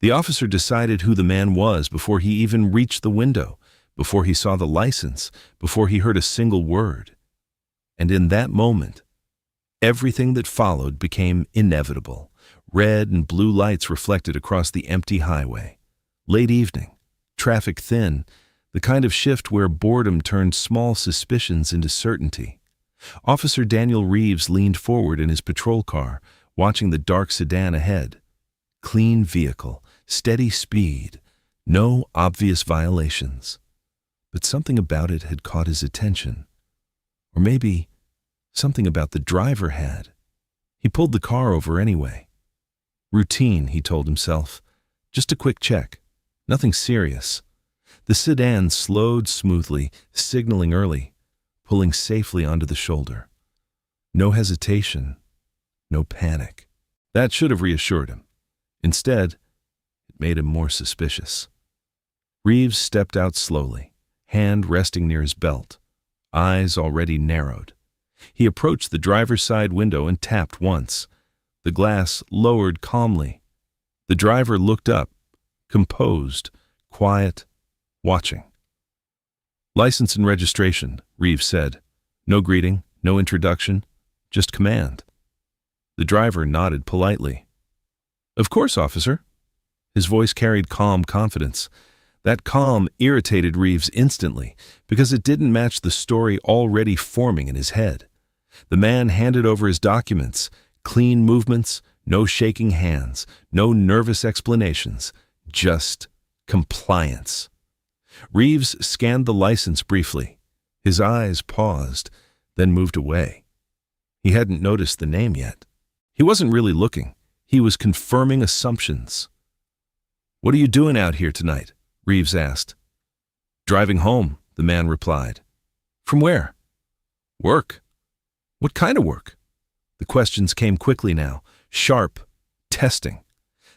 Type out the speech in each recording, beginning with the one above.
The officer decided who the man was before he even reached the window, before he saw the license, before he heard a single word. And in that moment, everything that followed became inevitable. Red and blue lights reflected across the empty highway. Late evening, traffic thin, the kind of shift where boredom turned small suspicions into certainty. Officer Daniel Reeves leaned forward in his patrol car, watching the dark sedan ahead. Clean vehicle, steady speed, no obvious violations. But something about it had caught his attention. Or maybe something about the driver had. He pulled the car over anyway. Routine, he told himself. Just a quick check. Nothing serious. The sedan slowed smoothly, signaling early, pulling safely onto the shoulder. No hesitation, no panic. That should have reassured him. Instead, it made him more suspicious. Reeves stepped out slowly, hand resting near his belt, eyes already narrowed. He approached the driver's side window and tapped once. The glass lowered calmly. The driver looked up, composed, quiet, watching. "License and registration," Reeves said. No greeting, no introduction, just command. The driver nodded politely. "Of course, officer." His voice carried calm confidence. That calm irritated Reeves instantly because it didn't match the story already forming in his head. The man handed over his documents, clean movements, no shaking hands, no nervous explanations, just compliance. Reeves scanned the license briefly. His eyes paused, then moved away. He hadn't noticed the name yet. He wasn't really looking. He was confirming assumptions. "What are you doing out here tonight?" Reeves asked. "Driving home," the man replied. "From where?" "Work." "What kind of work?" The questions came quickly now, sharp, testing.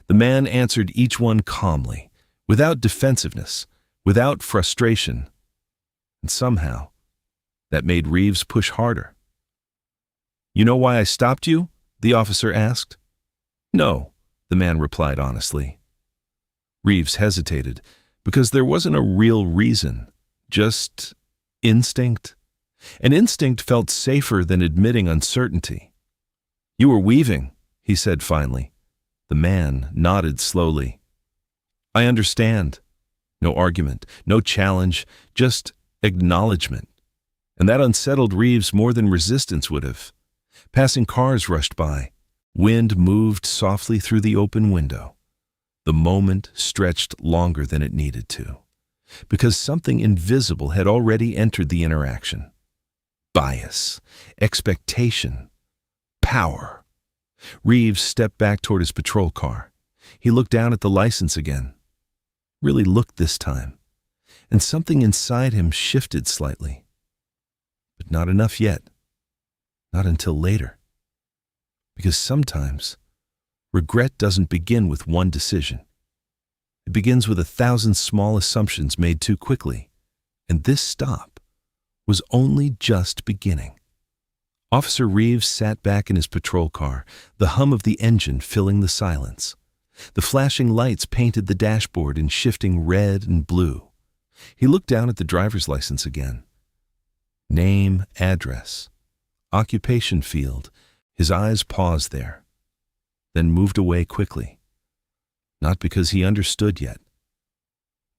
The man answered each one calmly, without defensiveness, without frustration. And somehow, that made Reeves push harder. "You know why I stopped you?" the officer asked. "No," the man replied honestly. Reeves hesitated, because there wasn't a real reason, just instinct. An instinct felt safer than admitting uncertainty. "You were weaving," he said finally. The man nodded slowly. "I understand." No argument, no challenge, just acknowledgement. And that unsettled Reeves more than resistance would have. Passing cars rushed by. Wind moved softly through the open window. The moment stretched longer than it needed to, because something invisible had already entered the interaction. Bias, expectation, power. Reeves stepped back toward his patrol car. He looked down at the license again. Really looked this time. And something inside him shifted slightly. But not enough yet. Not until later. Because sometimes, regret doesn't begin with one decision. It begins with 1,000 small assumptions made too quickly. And this stop was only just beginning. Officer Reeves sat back in his patrol car, the hum of the engine filling the silence. The flashing lights painted the dashboard in shifting red and blue. He looked down at the driver's license again. Name, address, occupation field. His eyes paused there, then moved away quickly. Not because he understood yet,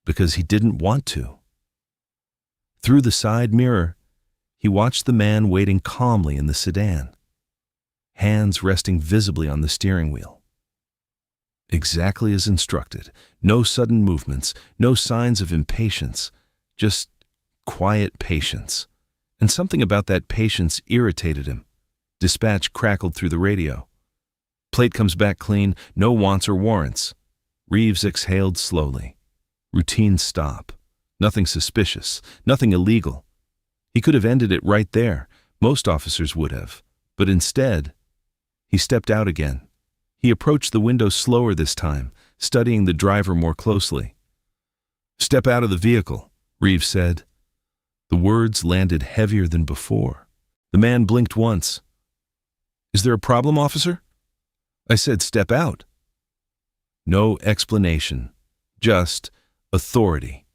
because he didn't want to. Through the side mirror, he watched the man waiting calmly in the sedan, hands resting visibly on the steering wheel. Exactly as instructed, no sudden movements, no signs of impatience, just quiet patience. And something about that patience irritated him. Dispatch crackled through the radio. "Plate comes back clean, no wants or warrants." Reeves exhaled slowly. Routine stop. Nothing suspicious, nothing illegal. He could have ended it right there. Most officers would have. But instead, he stepped out again. He approached the window slower this time, studying the driver more closely. "Step out of the vehicle," Reeves said. The words landed heavier than before. The man blinked once. "Is there a problem, officer?" "I said step out." No explanation, just authority.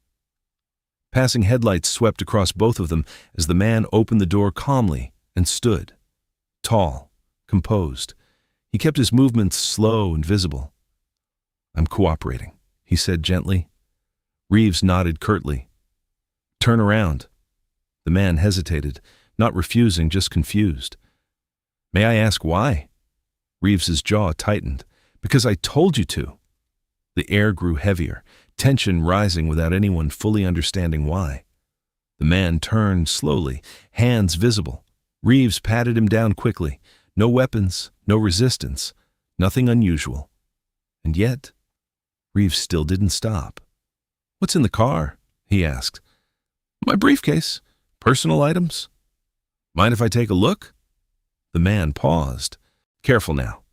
Passing headlights swept across both of them as the man opened the door calmly and stood. Tall, composed. He kept his movements slow and visible. "I'm cooperating," he said gently. Reeves nodded curtly. "Turn around." The man hesitated, not refusing, just confused. "May I ask why?" Reeves's jaw tightened. "Because I told you to." The air grew heavier, tension rising without anyone fully understanding why. The man turned slowly, hands visible. Reeves patted him down quickly. No weapons, no resistance, nothing unusual. And yet, Reeves still didn't stop. "What's in the car?" he asked. "My briefcase. Personal items." "Mind if I take a look?" The man paused. "Careful now.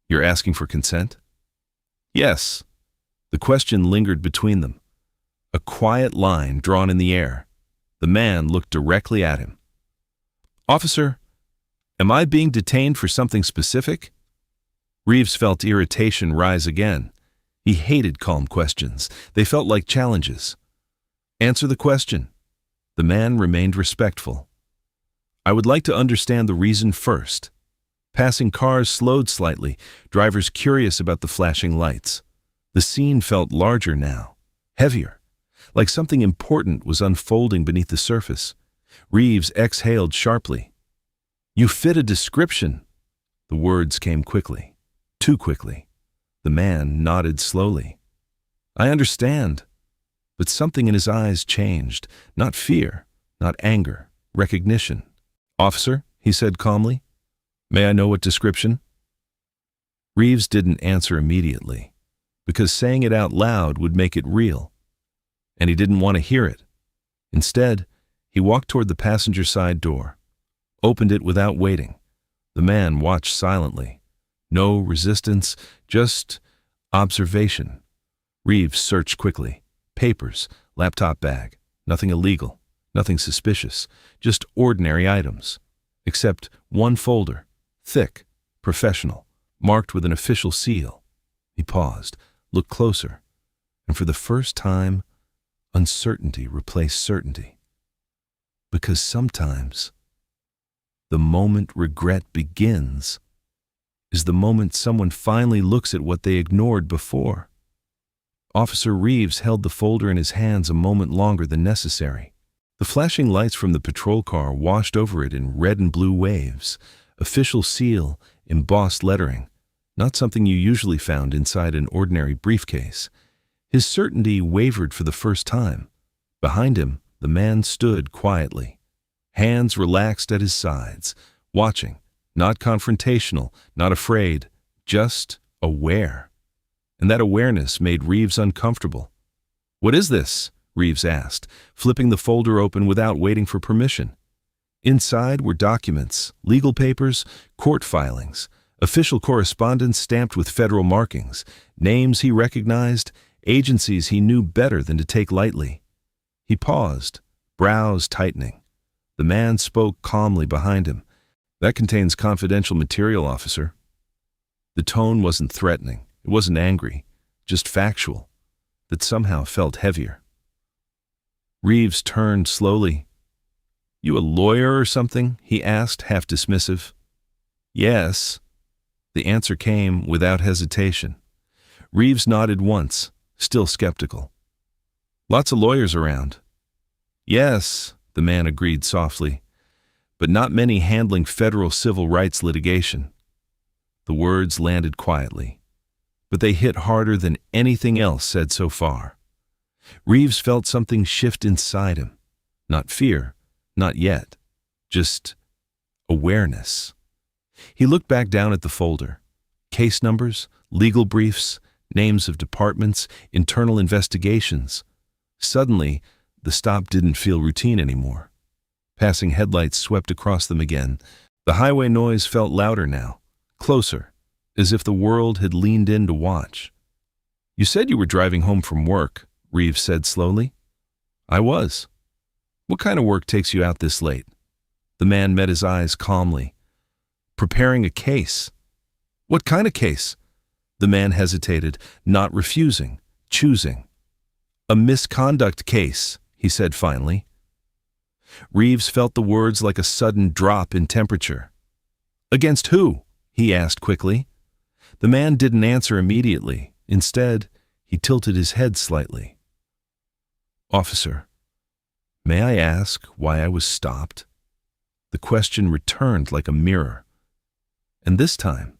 You're asking for consent?" "Yes." The question lingered between them. A quiet line drawn in the air. The man looked directly at him. "Officer, am I being detained for something specific?" Reeves felt irritation rise again. He hated calm questions. They felt like challenges. "Answer the question." The man remained respectful. "I would like to understand the reason first." Passing cars slowed slightly, drivers curious about the flashing lights. The scene felt larger now, heavier, like something important was unfolding beneath the surface. Reeves exhaled sharply. "You fit a description." The words came quickly, too quickly. The man nodded slowly. "I understand." But something in his eyes changed, not fear, not anger, recognition. "Officer," he said calmly, "may I know what description?" Reeves didn't answer immediately, because saying it out loud would make it real, and he didn't want to hear it. Instead, he walked toward the passenger side door, opened it without waiting. The man watched silently. No resistance, just observation. Reeves searched quickly. Papers, laptop bag, nothing illegal, nothing suspicious, just ordinary items. Except one folder, thick, professional, marked with an official seal. He paused, looked closer, and for the first time, uncertainty replaced certainty. Because sometimes, the moment regret begins is the moment someone finally looks at what they ignored before. Officer Reeves held the folder in his hands a moment longer than necessary. The flashing lights from the patrol car washed over it in red and blue waves. Official seal, embossed lettering, not something you usually found inside an ordinary briefcase. His certainty wavered for the first time. Behind him, the man stood quietly, hands relaxed at his sides, watching, not confrontational, not afraid, just aware. And that awareness made Reeves uncomfortable. "What is this?" Reeves asked, flipping the folder open without waiting for permission. Inside were documents, legal papers, court filings, official correspondence stamped with federal markings, names he recognized, agencies he knew better than to take lightly. He paused, brows tightening. The man spoke calmly behind him. "That contains confidential material, officer." The tone wasn't threatening, it wasn't angry, just factual, that somehow felt heavier. Reeves turned slowly. "You a lawyer or something?" he asked, half dismissive. "Yes." The answer came without hesitation. Reeves nodded once, still skeptical. "Lots of lawyers around." "Yes," the man agreed softly, "but not many handling federal civil rights litigation." The words landed quietly, but they hit harder than anything else said so far. Reeves felt something shift inside him. Not fear, not yet, just awareness. He looked back down at the folder. Case numbers, legal briefs, names of departments, internal investigations. Suddenly, the stop didn't feel routine anymore. Passing headlights swept across them again. The highway noise felt louder now, closer, as if the world had leaned in to watch. "You said you were driving home from work," Reeves said slowly. "I was." "What kind of work takes you out this late?" The man met his eyes calmly. "Preparing a case." "What kind of case?" The man hesitated, not refusing, choosing. "A misconduct case," he said finally. Reeves felt the words like a sudden drop in temperature. "Against who?" he asked quickly. The man didn't answer immediately. Instead, he tilted his head slightly. "Officer, may I ask why I was stopped?" The question returned like a mirror. And this time,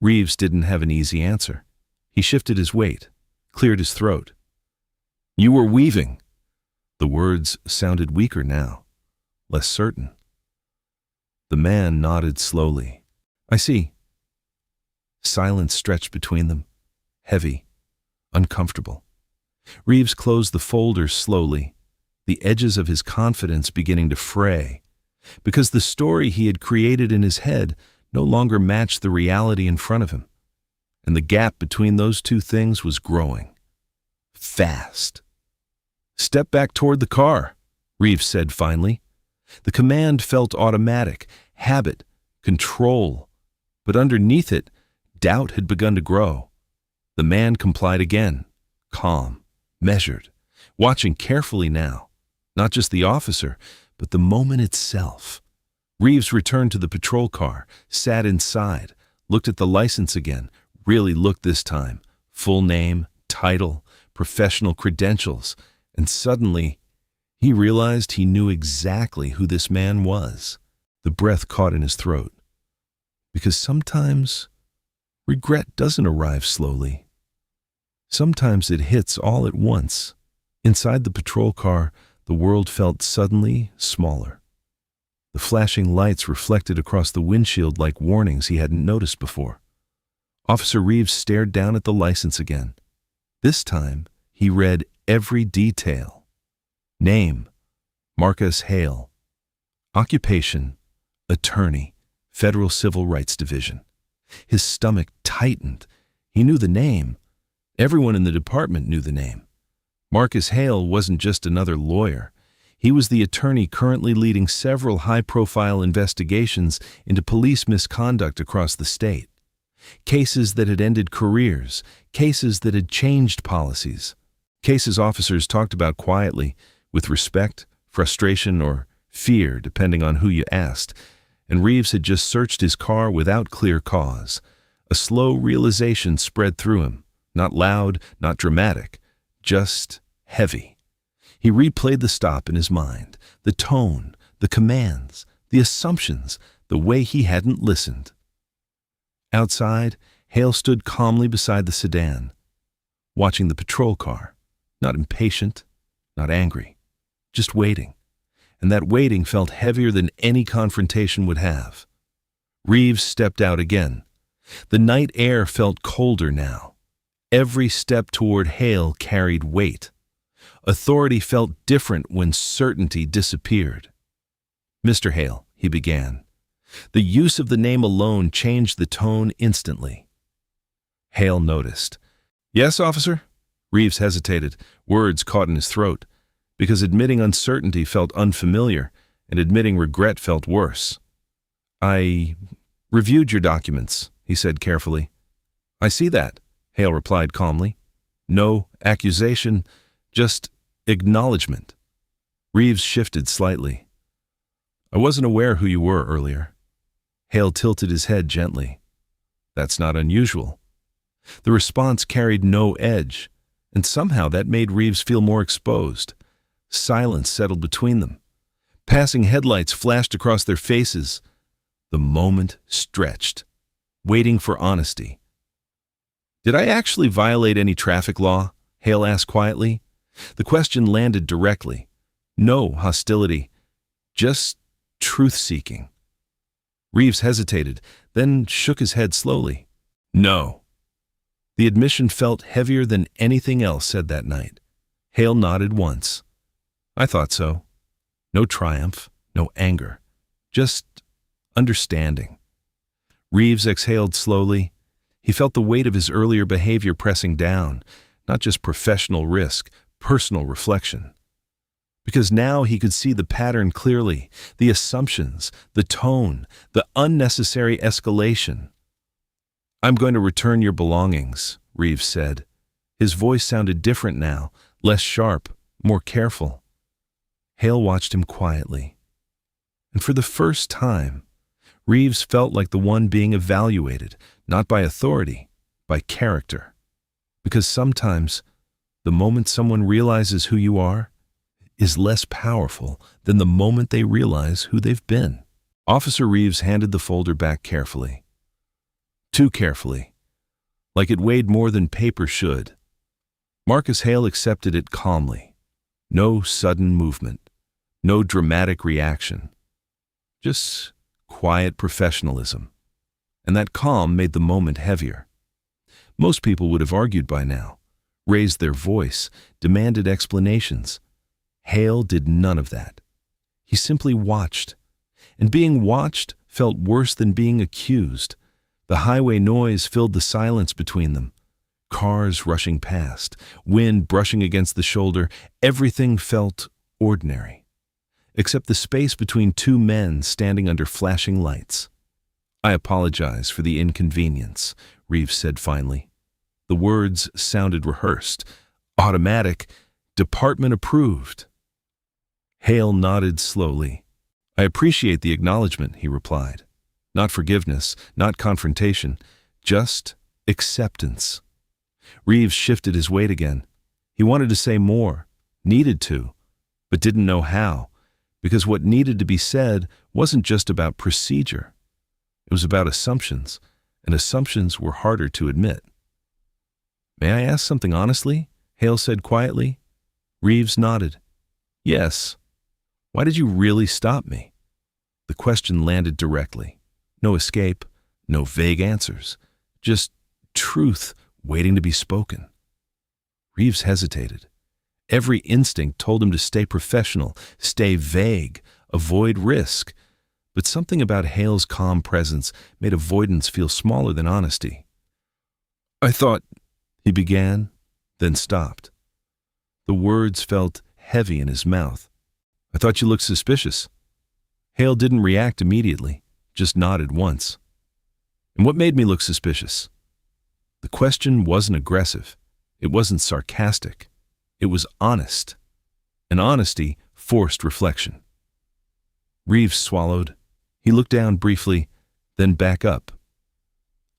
Reeves didn't have an easy answer. He shifted his weight, cleared his throat. "You were weaving." The words sounded weaker now, less certain. The man nodded slowly. "I see." Silence stretched between them, heavy, uncomfortable. Reeves closed the folder slowly, the edges of his confidence beginning to fray, because the story he had created in his head no longer matched the reality in front of him, and the gap between those two things was growing. Fast. "Step back toward the car," Reeves said finally. The command felt automatic, habit, control, but underneath it, doubt had begun to grow. The man complied again, calm, measured, watching carefully now, not just the officer, but the moment itself. Reeves returned to the patrol car, sat inside, looked at the license again, really looked this time, full name, title, professional credentials, and suddenly he realized he knew exactly who this man was. The breath caught in his throat. Because sometimes regret doesn't arrive slowly. Sometimes it hits all at once. Inside the patrol car, the world felt suddenly smaller. The flashing lights reflected across the windshield like warnings he hadn't noticed before. Officer Reeves stared down at the license again. This time, he read every detail. Name, Marcus Hale. Occupation, attorney, Federal Civil Rights Division. His stomach tightened. He knew the name. Everyone in the department knew the name. Marcus Hale wasn't just another lawyer. He was the attorney currently leading several high-profile investigations into police misconduct across the state. Cases that had ended careers, cases that had changed policies, cases officers talked about quietly, with respect, frustration, or fear, depending on who you asked. And Reeves had just searched his car without clear cause. A slow realization spread through him, not loud, not dramatic, just heavy. He replayed the stop in his mind, the tone, the commands, the assumptions, the way he hadn't listened. Outside, Hale stood calmly beside the sedan, watching the patrol car, not impatient, not angry, just waiting. And that waiting felt heavier than any confrontation would have. Reeves stepped out again. The night air felt colder now. Every step toward Hale carried weight. Authority felt different when certainty disappeared. "Mr. Hale," he began. The use of the name alone changed the tone instantly. Hale noticed. "Yes, officer?" Reeves hesitated, words caught in his throat, because admitting uncertainty felt unfamiliar, and admitting regret felt worse. "I reviewed your documents," he said carefully. "I see that," Hale replied calmly. "No accusation, just acknowledgement." Reeves shifted slightly. "I wasn't aware who you were earlier." Hale tilted his head gently. "That's not unusual." The response carried no edge, and somehow that made Reeves feel more exposed. Silence settled between them. Passing headlights flashed across their faces. The moment stretched, waiting for honesty. "Did I actually violate any traffic law?" Hale asked quietly. The question landed directly. No hostility, just truth-seeking. Reeves hesitated, then shook his head slowly. "No." The admission felt heavier than anything else said that night. Hale nodded once. "I thought so." No triumph, no anger, just understanding. Reeves exhaled slowly. He felt the weight of his earlier behavior pressing down, not just professional risk, personal reflection. Because now he could see the pattern clearly, the assumptions, the tone, the unnecessary escalation. I'm going to return your belongings, Reeves said. His voice sounded different now, less sharp, more careful. Hale watched him quietly. And for the first time, Reeves felt like the one being evaluated, not by authority, by character. Because sometimes, the moment someone realizes who you are is less powerful than the moment they realize who they've been. Officer Reeves handed the folder back carefully. Too carefully, like it weighed more than paper should. Marcus Hale accepted it calmly. No sudden movement, no dramatic reaction. Just quiet professionalism. And that calm made the moment heavier. Most people would have argued by now, raised their voice, demanded explanations. Hale did none of that. He simply watched. And being watched felt worse than being accused. The highway noise filled the silence between them. Cars rushing past, wind brushing against the shoulder, everything felt ordinary. Except the space between two men standing under flashing lights. I apologize for the inconvenience, Reeves said finally. The words sounded rehearsed, automatic, department approved. Hale nodded slowly. I appreciate the acknowledgement, he replied. Not forgiveness, not confrontation, just acceptance. Reeves shifted his weight again. He wanted to say more, needed to, but didn't know how, because what needed to be said wasn't just about procedure. It was about assumptions, and assumptions were harder to admit. May I ask something honestly? Hale said quietly. Reeves nodded. Yes. Why did you really stop me? The question landed directly. No escape, no vague answers, just truth waiting to be spoken. Reeves hesitated. Every instinct told him to stay professional, stay vague, avoid risk. But something about Hale's calm presence made avoidance feel smaller than honesty. I thought, he began, then stopped. The words felt heavy in his mouth. I thought you looked suspicious. Hale didn't react immediately, just nodded once. And what made me look suspicious? The question wasn't aggressive. It wasn't sarcastic. It was honest. And honesty forced reflection. Reeves swallowed. He looked down briefly, then back up.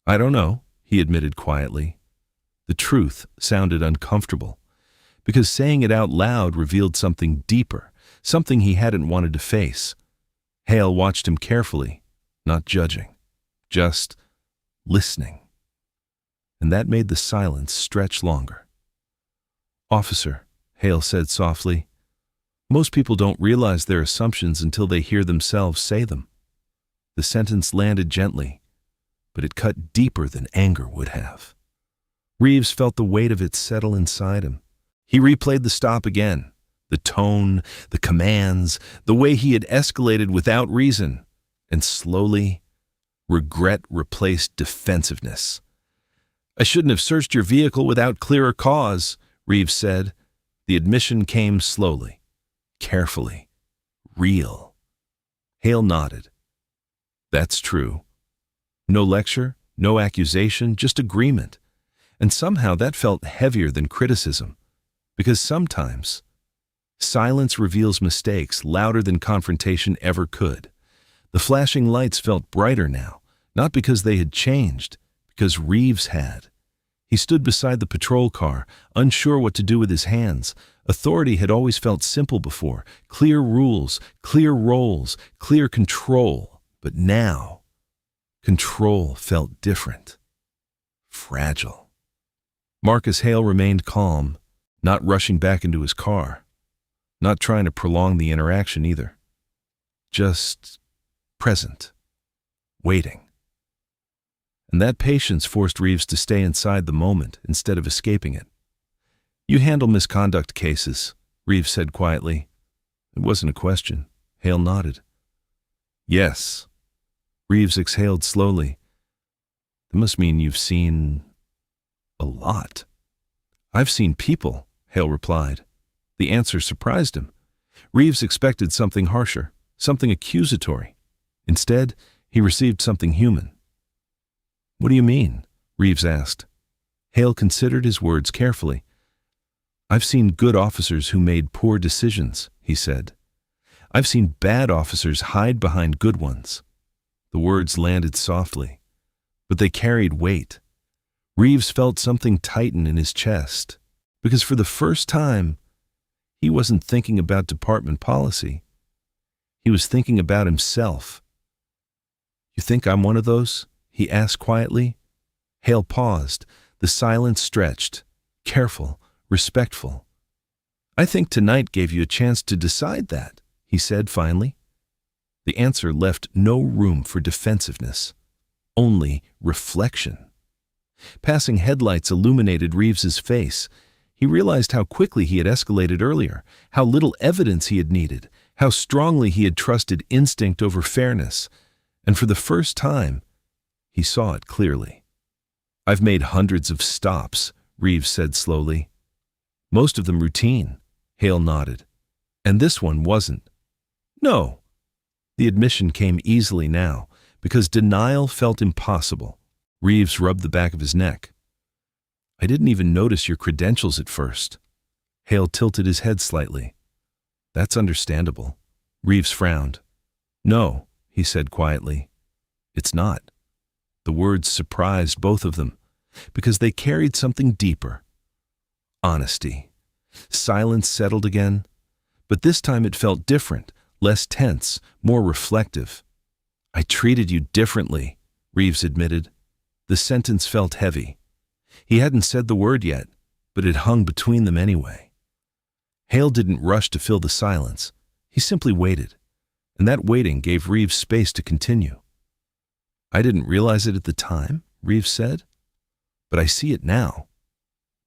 I don't know, he admitted quietly. The truth sounded uncomfortable, because saying it out loud revealed something deeper, something he hadn't wanted to face. Hale watched him carefully, not judging, just listening. And that made the silence stretch longer. Officer, Hale said softly, most people don't realize their assumptions until they hear themselves say them. The sentence landed gently, but it cut deeper than anger would have. Reeves felt the weight of it settle inside him. He replayed the stop again, the tone, the commands, the way he had escalated without reason, and slowly, regret replaced defensiveness. I shouldn't have searched your vehicle without clearer cause, Reeves said. The admission came slowly, carefully, real. Hale nodded. That's true. No lecture, no accusation, just agreement. And somehow that felt heavier than criticism, because sometimes silence reveals mistakes louder than confrontation ever could. The flashing lights felt brighter now, not because they had changed, because Reeves had. He stood beside the patrol car, unsure what to do with his hands. Authority had always felt simple before, clear rules, clear roles, clear control. But now, control felt different, fragile. Marcus Hale remained calm, not rushing back into his car, not trying to prolong the interaction either. Just present, waiting. And that patience forced Reeves to stay inside the moment instead of escaping it. You handle misconduct cases, Reeves said quietly. It wasn't a question. Hale nodded. Yes. Reeves exhaled slowly. That must mean you've seen a lot. I've seen people, Hale replied. The answer surprised him. Reeves expected something harsher, something accusatory. Instead, he received something human. What do you mean? Reeves asked. Hale considered his words carefully. I've seen good officers who made poor decisions, he said. I've seen bad officers hide behind good ones. The words landed softly, but they carried weight. Reeves felt something tighten in his chest, because for the first time, he wasn't thinking about department policy. He was thinking about himself. You think I'm one of those? He asked quietly. Hale paused. The silence stretched, careful, respectful. I think tonight gave you a chance to decide that, he said finally. The answer left no room for defensiveness, only reflection. Passing headlights illuminated Reeves's face. He realized how quickly he had escalated earlier, how little evidence he had needed, how strongly he had trusted instinct over fairness, and for the first time, he saw it clearly. I've made hundreds of stops, Reeves said slowly. Most of them routine, Hale nodded. And this one wasn't. No. The admission came easily now, because denial felt impossible. Reeves rubbed the back of his neck. I didn't even notice your credentials at first. Hale tilted his head slightly. That's understandable. Reeves frowned. No, he said quietly. It's not. The words surprised both of them, because they carried something deeper. Honesty. Silence settled again, but this time it felt different, less tense, more reflective. I treated you differently, Reeves admitted. The sentence felt heavy. He hadn't said the word yet, but it hung between them anyway. Hale didn't rush to fill the silence. He simply waited, and that waiting gave Reeves space to continue. I didn't realize it at the time, Reeves said, but I see it now.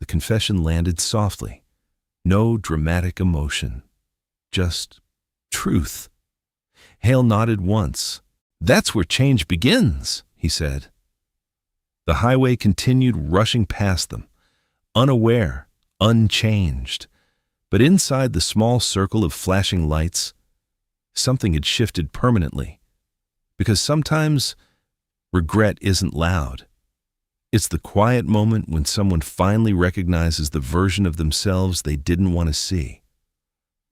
The confession landed softly. No dramatic emotion, just truth. Hale nodded once. That's where change begins, he said. The highway continued rushing past them, unaware, unchanged. But inside the small circle of flashing lights, something had shifted permanently. Because sometimes regret isn't loud. It's the quiet moment when someone finally recognizes the version of themselves they didn't want to see.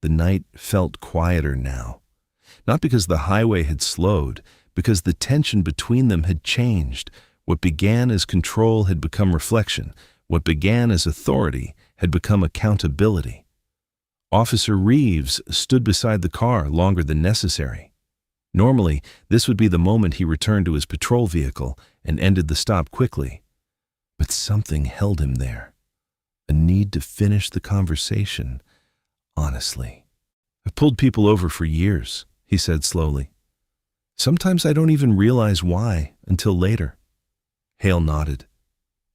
The night felt quieter now, not because the highway had slowed, because the tension between them had changed. What began as control had become reflection. What began as authority had become accountability. Officer Reeves stood beside the car longer than necessary. Normally, this would be the moment he returned to his patrol vehicle and ended the stop quickly. But something held him there. A need to finish the conversation, honestly. I've pulled people over for years, he said slowly. Sometimes I don't even realize why until later. Hale nodded.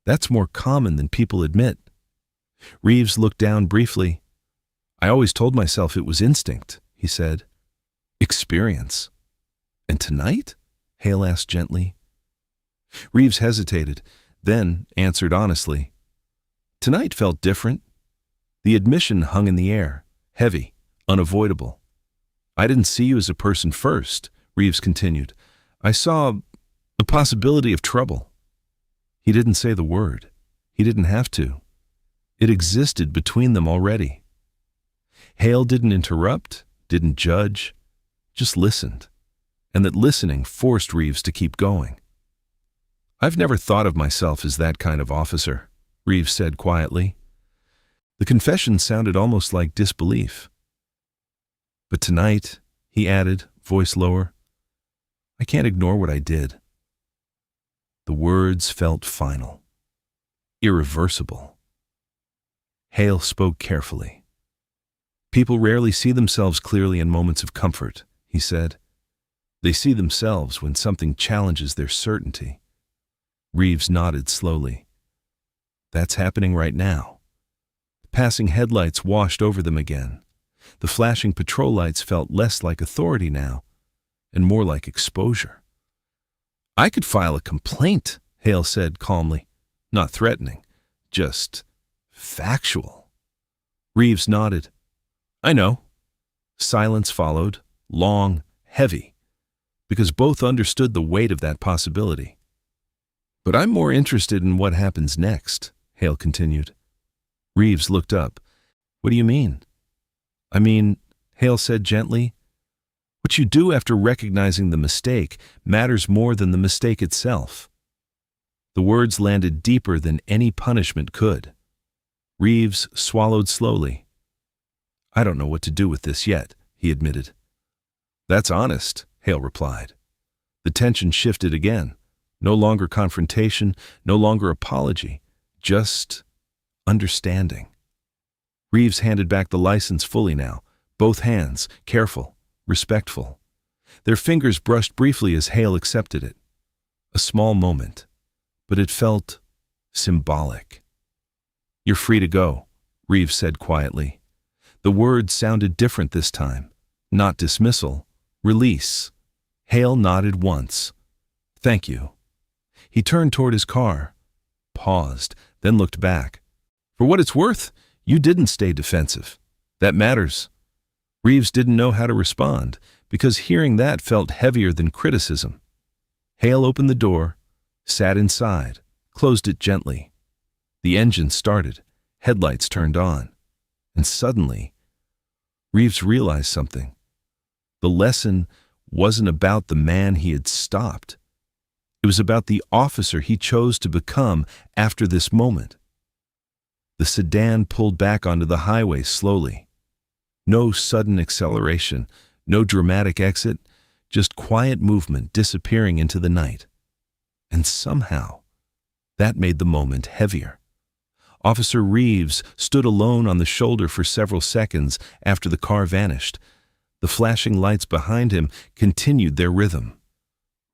That's more common than people admit. Reeves looked down briefly. I always told myself it was instinct, he said. Experience. And tonight? Hale asked gently. Reeves hesitated, then answered honestly. Tonight felt different. The admission hung in the air, heavy, unavoidable. I didn't see you as a person first, Reeves continued. I saw a possibility of trouble. He didn't say the word. He didn't have to. It existed between them already. Hale didn't interrupt, didn't judge, just listened. And that listening forced Reeves to keep going. I've never thought of myself as that kind of officer, Reeves said quietly. The confession sounded almost like disbelief. But tonight, he added, voice lower, I can't ignore what I did. The words felt final, irreversible. Hale spoke carefully. People rarely see themselves clearly in moments of comfort, he said. They see themselves when something challenges their certainty. Reeves nodded slowly. That's happening right now. Passing headlights washed over them again. The flashing patrol lights felt less like authority now, and more like exposure. I could file a complaint, Hale said calmly, not threatening, just factual. Reeves nodded. I know. Silence followed, long, heavy, because both understood the weight of that possibility. But I'm more interested in what happens next, Hale continued. Reeves looked up. What do you mean? I mean, Hale said gently, what you do after recognizing the mistake matters more than the mistake itself. The words landed deeper than any punishment could. Reeves swallowed slowly. I don't know what to do with this yet, he admitted. That's honest, Hale replied. The tension shifted again. No longer confrontation, no longer apology, just understanding. Reeves handed back the license fully now, both hands, careful, respectful. Their fingers brushed briefly as Hale accepted it. A small moment, but it felt symbolic. You're free to go, Reeves said quietly. The words sounded different this time. Not dismissal, release. Hale nodded once. Thank you. He turned toward his car, paused, then looked back. For what it's worth, you didn't stay defensive. That matters. Reeves didn't know how to respond, because hearing that felt heavier than criticism. Hale opened the door, sat inside, closed it gently. The engine started, headlights turned on, and suddenly, Reeves realized something. The lesson wasn't about the man he had stopped. It was about the officer he chose to become after this moment. The sedan pulled back onto the highway slowly. No sudden acceleration, no dramatic exit, just quiet movement disappearing into the night. And somehow, that made the moment heavier. Officer Reeves stood alone on the shoulder for several seconds after the car vanished. The flashing lights behind him continued their rhythm.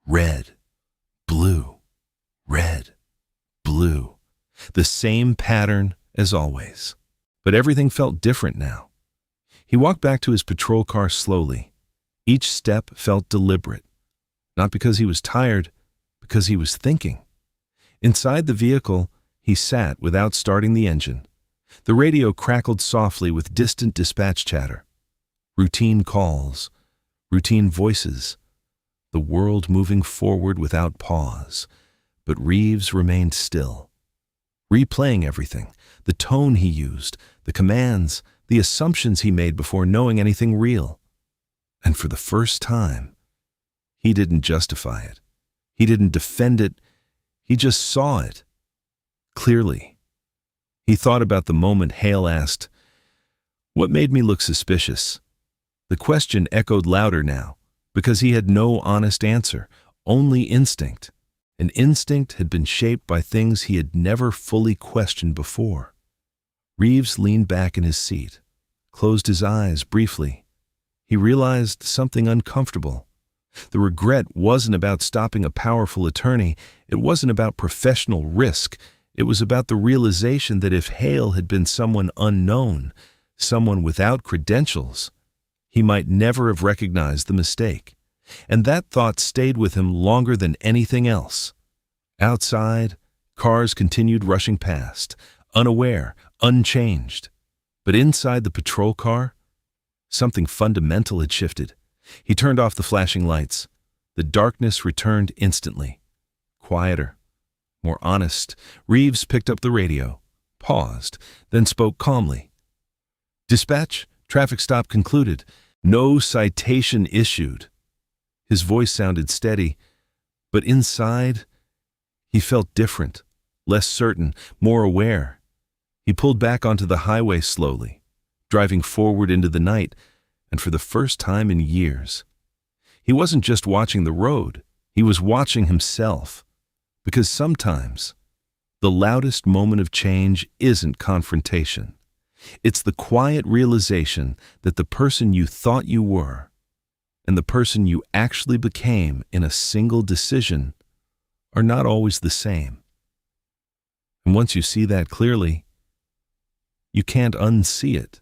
Red, blue, red, blue. The same pattern as always. But everything felt different now. He walked back to his patrol car slowly. Each step felt deliberate. Not because he was tired, because he was thinking. Inside the vehicle, he sat without starting the engine. The radio crackled softly with distant dispatch chatter. Routine calls, routine voices. The world moving forward without pause. But Reeves remained still. Replaying everything, the tone he used, the commands, the assumptions he made before knowing anything real. And for the first time, he didn't justify it. He didn't defend it. He just saw it. Clearly. He thought about the moment Hale asked, "What made me look suspicious?" The question echoed louder now, because he had no honest answer, only instinct. An instinct had been shaped by things he had never fully questioned before. Reeves leaned back in his seat, closed his eyes briefly. He realized something uncomfortable. The regret wasn't about stopping a powerful attorney. It wasn't about professional risk. It was about the realization that if Hale had been someone unknown, someone without credentials, he might never have recognized the mistake. And that thought stayed with him longer than anything else. Outside, cars continued rushing past, unaware, unchanged. But inside the patrol car, something fundamental had shifted. He turned off the flashing lights. The darkness returned instantly. Quieter, more honest. Reeves picked up the radio, paused, then spoke calmly. "Dispatch, traffic stop concluded. No citation issued." His voice sounded steady, but inside, he felt different, less certain, more aware. He pulled back onto the highway slowly, driving forward into the night, and for the first time in years. He wasn't just watching the road, he was watching himself. Because sometimes, the loudest moment of change isn't confrontation. It's the quiet realization that the person you thought you were and the person you actually became in a single decision are not always the same. And once you see that clearly, you can't unsee it.